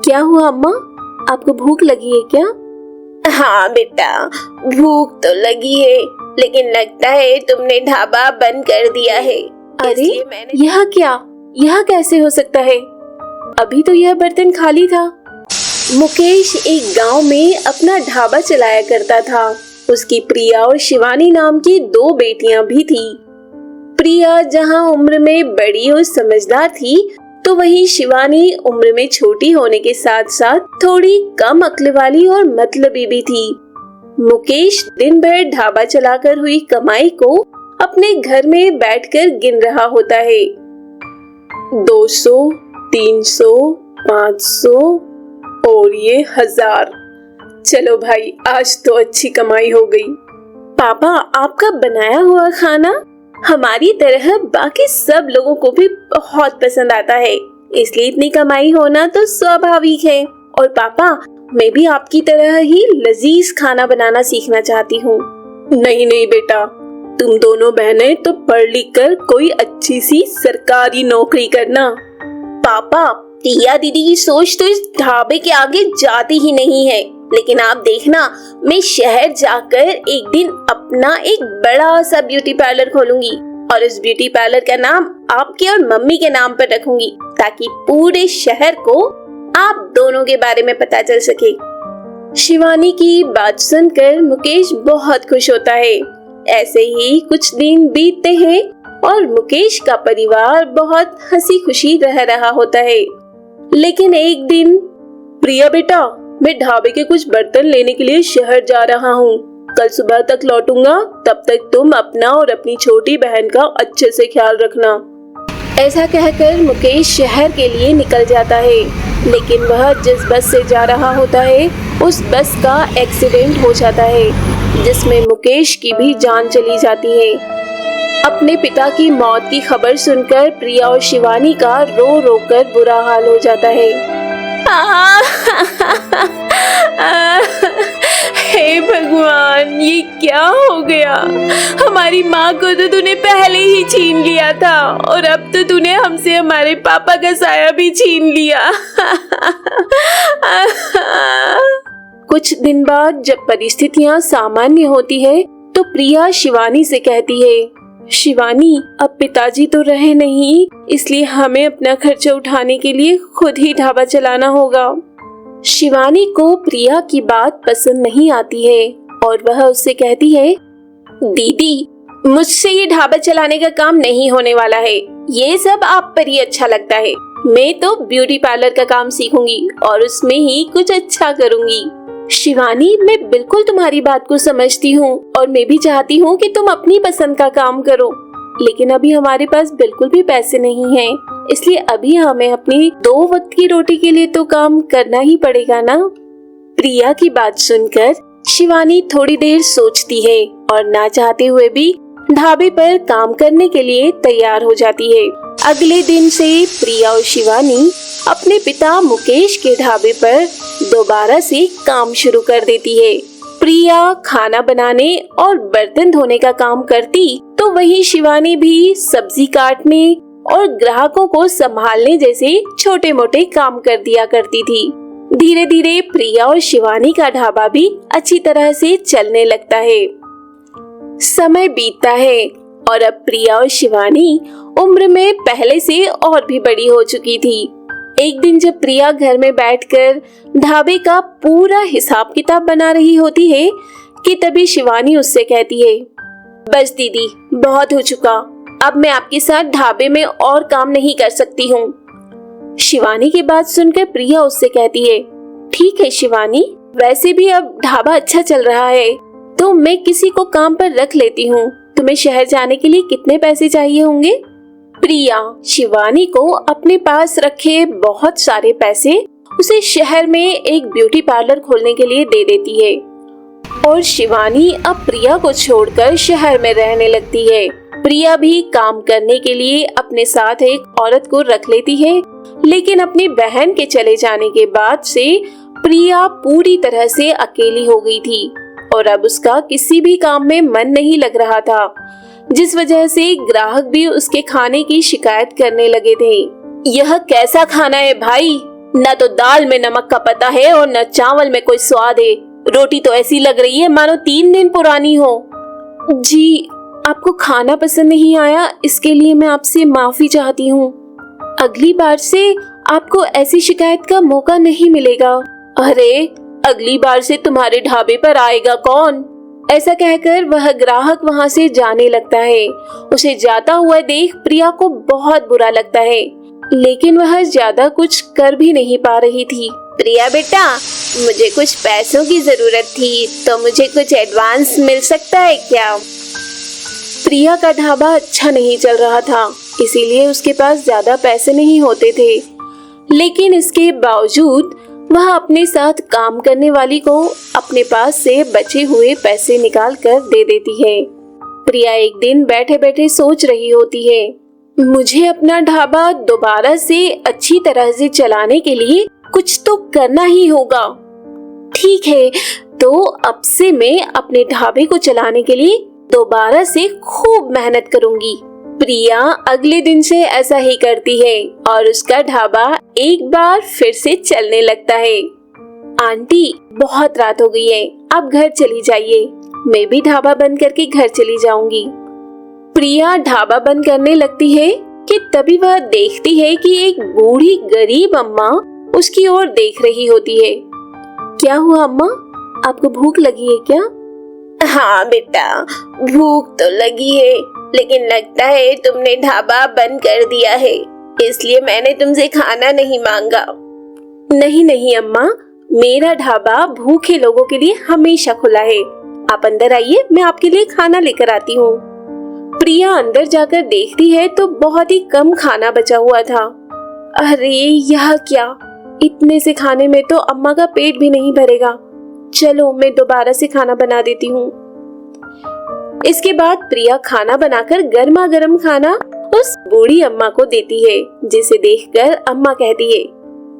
क्या हुआ अम्मा, आपको भूख लगी है क्या? हाँ बेटा, भूख तो लगी है, लेकिन लगता है तुमने ढाबा बंद कर दिया है। अरे यह क्या, यह कैसे हो सकता है? अभी तो यह बर्तन खाली था। मुकेश एक गांव में अपना ढाबा चलाया करता था। उसकी प्रिया और शिवानी नाम की 2 बेटियां भी थी। प्रिया जहां उम्र में बड़ी और समझदार थी, तो वहीं शिवानी उम्र में छोटी होने के साथ साथ थोड़ी कम अक्ल वाली और मतलबी भी थी। मुकेश दिन भर ढाबा चलाकर हुई कमाई को अपने घर में बैठकर गिन रहा होता है। 200, 300, 500 और ये 1000। चलो भाई, आज तो अच्छी कमाई हो गई। पापा, आपका बनाया हुआ खाना हमारी तरह बाकी सब लोगों को भी बहुत पसंद आता है, इसलिए इतनी कमाई होना तो स्वाभाविक है। और पापा, मैं भी आपकी तरह ही लजीज खाना बनाना सीखना चाहती हूँ। नहीं नहीं बेटा, तुम दोनों बहनें तो पढ़ लिख कर कोई अच्छी सी सरकारी नौकरी करना। पापा, प्रिया दीदी की सोच तो इस ढाबे के आगे जाती ही नहीं है, लेकिन आप देखना, मैं शहर जाकर एक दिन अपना एक बड़ा सा ब्यूटी पार्लर खोलूंगी और इस ब्यूटी पार्लर का नाम आपके और मम्मी के नाम पर रखूंगी, ताकि पूरे शहर को आप दोनों के बारे में पता चल सके। शिवानी की बात सुनकर मुकेश बहुत खुश होता है। ऐसे ही कुछ दिन बीतते हैं और मुकेश का परिवार बहुत हंसी खुशी रह रहा होता है। लेकिन एक दिन, प्रिया बेटा, मैं ढाबे के कुछ बर्तन लेने के लिए शहर जा रहा हूँ। कल सुबह तक लौटूंगा, तब तक तुम अपना और अपनी छोटी बहन का अच्छे से ख्याल रखना। ऐसा कहकर मुकेश शहर के लिए निकल जाता है, लेकिन वह जिस बस से जा रहा होता है उस बस का एक्सीडेंट हो जाता है, जिसमें मुकेश की भी जान चली जाती है। अपने पिता की मौत की खबर सुनकर प्रिया और शिवानी का रो रो कर बुरा हाल हो जाता है। हे भगवान, ये क्या हो गया? हमारी माँ को तो तूने पहले ही छीन लिया था और अब तो तूने हमसे हमारे पापा का साया भी छीन लिया। कुछ दिन बाद जब परिस्थितियाँ सामान्य होती है, तो प्रिया शिवानी से कहती है, शिवानी, अब पिताजी तो रहे नहीं, इसलिए हमें अपना खर्चा उठाने के लिए खुद ही ढाबा चलाना होगा। शिवानी को प्रिया की बात पसंद नहीं आती है और वह उससे कहती है, दीदी, मुझसे ये ढाबा चलाने का काम नहीं होने वाला है। ये सब आप पर ही अच्छा लगता है। मैं तो ब्यूटी पार्लर का काम सीखूंगी और उसमें ही कुछ अच्छा करूंगी। शिवानी, मैं बिल्कुल तुम्हारी बात को समझती हूँ और मैं भी चाहती हूँ कि तुम अपनी पसंद का काम करो, लेकिन अभी हमारे पास बिल्कुल भी पैसे नहीं हैं, इसलिए अभी हमें अपनी 2 वक्त की रोटी के लिए तो काम करना ही पड़ेगा ना। प्रिया की बात सुनकर शिवानी थोड़ी देर सोचती है और ना चाहते हुए भी ढाबे पर काम करने के लिए तैयार हो जाती है। अगले दिन से प्रिया और शिवानी अपने पिता मुकेश के ढाबे पर दोबारा से काम शुरू कर देती है। प्रिया खाना बनाने और बर्तन धोने का काम करती, तो वहीं शिवानी भी सब्जी काटने और ग्राहकों को संभालने जैसे छोटे मोटे काम कर दिया करती थी। धीरे धीरे प्रिया और शिवानी का ढाबा भी अच्छी तरह से चलने लगता है। समय बीतता है और अब प्रिया और शिवानी उम्र में पहले से और भी बड़ी हो चुकी थी। एक दिन जब प्रिया घर में बैठकर ढाबे का पूरा हिसाब किताब बना रही होती है कि तभी शिवानी उससे कहती है, बस दीदी, बहुत हो चुका, अब मैं आपके साथ ढाबे में और काम नहीं कर सकती हूँ। शिवानी की बात सुनकर प्रिया उससे कहती है, ठीक है शिवानी, वैसे भी अब ढाबा अच्छा चल रहा है, तो मैं किसी को काम पर रख लेती हूँ। तुम्हें शहर जाने के लिए कितने पैसे चाहिए होंगे? प्रिया शिवानी को अपने पास रखे बहुत सारे पैसे उसे शहर में एक ब्यूटी पार्लर खोलने के लिए दे देती है और शिवानी अब प्रिया को छोड़कर शहर में रहने लगती है। प्रिया भी काम करने के लिए अपने साथ एक औरत को रख लेती है, लेकिन अपनी बहन के चले जाने के बाद से प्रिया पूरी तरह से अकेली हो गई थी और अब उसका किसी भी काम में मन नहीं लग रहा था, जिस वजह से ग्राहक भी उसके खाने की शिकायत करने लगे थे। यह कैसा खाना है भाई? न तो दाल में नमक का पता है और न चावल में कोई स्वाद है। रोटी तो ऐसी लग रही है मानो 3 दिन पुरानी हो। जी, आपको खाना पसंद नहीं आया, इसके लिए मैं आपसे माफी चाहती हूँ। अगली बार से आपको ऐसी शिकायत का मौका नहीं मिलेगा। अरे, अगली बार से तुम्हारे ढाबे पर आएगा कौन? ऐसा कहकर वह ग्राहक वहां से जाने लगता है। उसे जाता हुआ देख प्रिया को बहुत बुरा लगता है, लेकिन वह ज्यादा कुछ कर भी नहीं पा रही थी। प्रिया बेटा, मुझे कुछ पैसों की जरूरत थी, तो मुझे कुछ एडवांस मिल सकता है क्या? प्रिया का ढाबा अच्छा नहीं चल रहा था, इसीलिए उसके पास ज्यादा पैसे नहीं होते थे, लेकिन इसके बावजूद वह अपने साथ काम करने वाली को अपने पास से बचे हुए पैसे निकाल कर दे देती है। प्रिया एक दिन बैठे बैठे सोच रही होती है, मुझे अपना ढाबा दोबारा से अच्छी तरह से चलाने के लिए कुछ तो करना ही होगा। ठीक है, तो अब से मैं अपने ढाबे को चलाने के लिए दोबारा से खूब मेहनत करूंगी। प्रिया अगले दिन से ऐसा ही करती है और उसका ढाबा एक बार फिर से चलने लगता है। आंटी, बहुत रात हो गई है, आप घर चली जाइए, मैं भी ढाबा बंद करके घर चली जाऊंगी। प्रिया ढाबा बंद करने लगती है कि तभी वह देखती है कि एक बूढ़ी गरीब अम्मा उसकी ओर देख रही होती है। क्या हुआ अम्मा, आपको भूख लगी है क्या? हाँ बेटा, भूख तो लगी है, लेकिन लगता है तुमने ढाबा बंद कर दिया है, इसलिए मैंने तुमसे खाना नहीं मांगा। नहीं नहीं अम्मा, मेरा ढाबा भूखे लोगों के लिए हमेशा खुला है। आप अंदर आइए, मैं आपके लिए खाना लेकर आती हूँ। प्रिया अंदर जाकर देखती है तो बहुत ही कम खाना बचा हुआ था। अरे, यह क्या, इतने से खाने में तो अम्मा का पेट भी नहीं भरेगा। चलो, मैं दोबारा से खाना बना देती हूँ। इसके बाद प्रिया खाना बनाकर गर्मा गर्म खाना उस बूढ़ी अम्मा को देती है, जिसे देखकर अम्मा कहती है,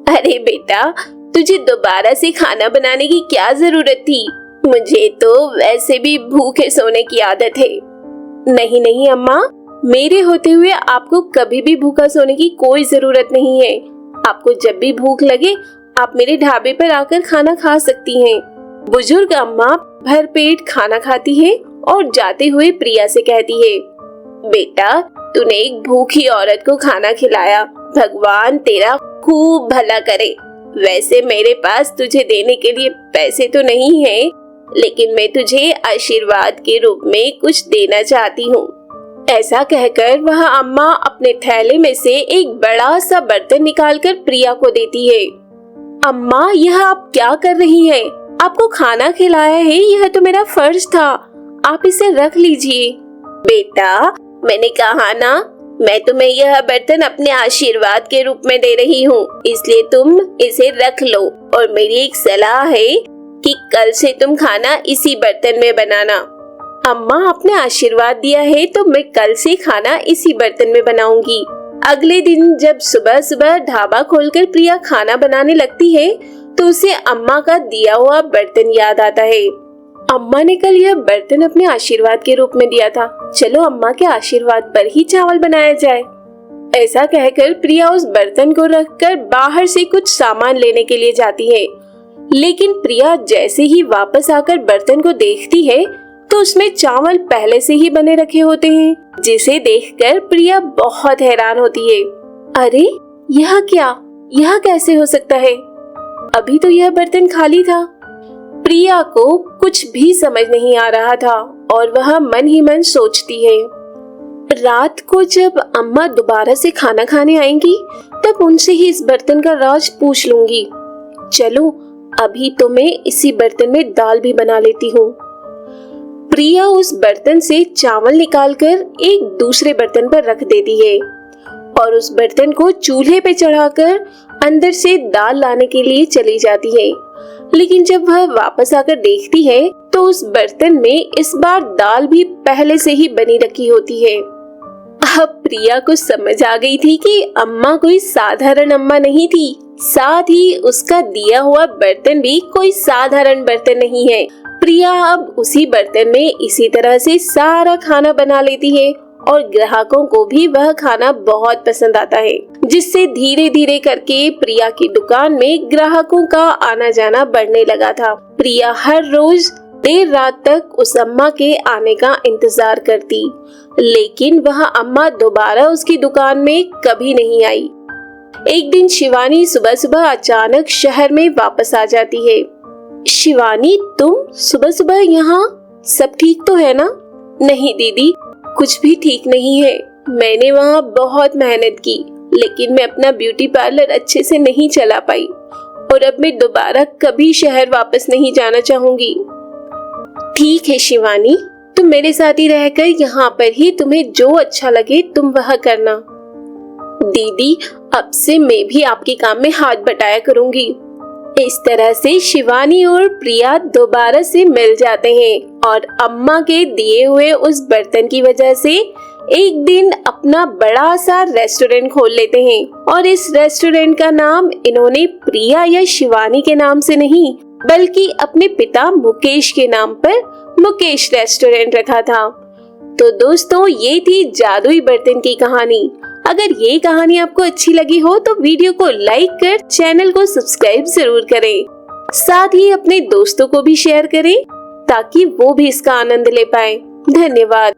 अरे बेटा, तुझे दोबारा से खाना बनाने की क्या जरूरत थी? मुझे तो वैसे भी भूखे सोने की आदत है। नहीं नहीं अम्मा, मेरे होते हुए आपको कभी भी भूखा सोने की कोई जरूरत नहीं है। आपको जब भी भूख लगे आप मेरे ढाबे पर आकर खाना खा सकती हैं। बुजुर्ग अम्मा भर पेट खाना खाती है और जाते हुए प्रिया से कहती है, बेटा, तूने एक भूखी औरत को खाना खिलाया, भगवान तेरा खूब भला करे। वैसे मेरे पास तुझे देने के लिए पैसे तो नहीं है, लेकिन मैं तुझे आशीर्वाद के रूप में कुछ देना चाहती हूँ। ऐसा कहकर वह अम्मा अपने थैले में से एक बड़ा सा बर्तन निकालकर प्रिया को देती है। अम्मा, यह आप क्या कर रही हैं? आपको खाना खिलाया है, यह तो मेरा फर्ज था, आप इसे रख लीजिए। बेटा, मैंने कहा ना, मैं तुम्हें यह बर्तन अपने आशीर्वाद के रूप में दे रही हूँ, इसलिए तुम इसे रख लो। और मेरी एक सलाह है कि कल से तुम खाना इसी बर्तन में बनाना। अम्मा, आपने आशीर्वाद दिया है तो मैं कल से खाना इसी बर्तन में बनाऊंगी। अगले दिन जब सुबह सुबह ढाबा खोलकर प्रिया खाना बनाने लगती है तो उसे अम्मा का दिया हुआ बर्तन याद आता है। अम्मा ने कल यह बर्तन अपने आशीर्वाद के रूप में दिया था, चलो अम्मा के आशीर्वाद पर ही चावल बनाया जाए। ऐसा कहकर प्रिया उस बर्तन को रखकर बाहर से कुछ सामान लेने के लिए जाती है, लेकिन प्रिया जैसे ही वापस आकर बर्तन को देखती है तो उसमें चावल पहले से ही बने रखे होते हैं, जिसे देखकर प्रिया बहुत हैरान होती है। अरे, यह क्या, यह कैसे हो सकता है? अभी तो यह बर्तन खाली था। प्रिया को कुछ भी समझ नहीं आ रहा था और वह मन ही मन सोचती है, रात को जब अम्मा दोबारा से खाना खाने आएंगी तब उनसे ही इस बर्तन का राज पूछ लूंगी। चलो, अभी तो मैं इसी बर्तन में दाल भी बना लेती हूँ। प्रिया उस बर्तन से चावल निकालकर एक दूसरे बर्तन पर रख देती है और उस बर्तन को चूल्हे पे चढ़ाकर अंदर से दाल लाने के लिए चली जाती है। लेकिन जब वह वापस आकर देखती है तो उस बर्तन में इस बार दाल भी पहले से ही बनी रखी होती है। अब प्रिया को समझ आ गई थी कि अम्मा कोई साधारण अम्मा नहीं थी, साथ ही उसका दिया हुआ बर्तन भी कोई साधारण बर्तन नहीं है। प्रिया अब उसी बर्तन में इसी तरह से सारा खाना बना लेती है और ग्राहकों को भी वह खाना बहुत पसंद आता है, जिससे धीरे धीरे करके प्रिया की दुकान में ग्राहकों का आना जाना बढ़ने लगा था। प्रिया हर रोज देर रात तक उस अम्मा के आने का इंतजार करती, लेकिन वह अम्मा दोबारा उसकी दुकान में कभी नहीं आई। एक दिन शिवानी सुबह सुबह अचानक शहर में वापस आ जाती है। शिवानी, तुम सुबह सुबह यहाँ? सब ठीक तो है ना? नहीं दीदी, कुछ भी ठीक नहीं है। मैंने वहाँ बहुत मेहनत की, लेकिन मैं अपना ब्यूटी पार्लर अच्छे से नहीं चला पाई और अब मैं दोबारा कभी शहर वापस नहीं जाना चाहूंगी। ठीक है शिवानी, तुम मेरे साथ ही रहकर यहाँ पर ही तुम्हें जो अच्छा लगे तुम वह करना। दीदी, अब से मैं भी आपके काम में हाथ बटाया करूंगी। इस तरह से शिवानी और प्रिया दोबारा से मिल जाते हैं और अम्मा के दिए हुए उस बर्तन की वजह से एक दिन अपना बड़ा सा रेस्टोरेंट खोल लेते हैं। और इस रेस्टोरेंट का नाम इन्होंने प्रिया या शिवानी के नाम से नहीं, बल्कि अपने पिता मुकेश के नाम पर मुकेश रेस्टोरेंट रखा था। तो दोस्तों, ये थी जादुई बर्तन की कहानी। अगर ये कहानी आपको अच्छी लगी हो तो वीडियो को लाइक कर चैनल को सब्सक्राइब जरूर करें। साथ ही अपने दोस्तों को भी शेयर करें ताकि वो भी इसका आनंद ले पाए। धन्यवाद।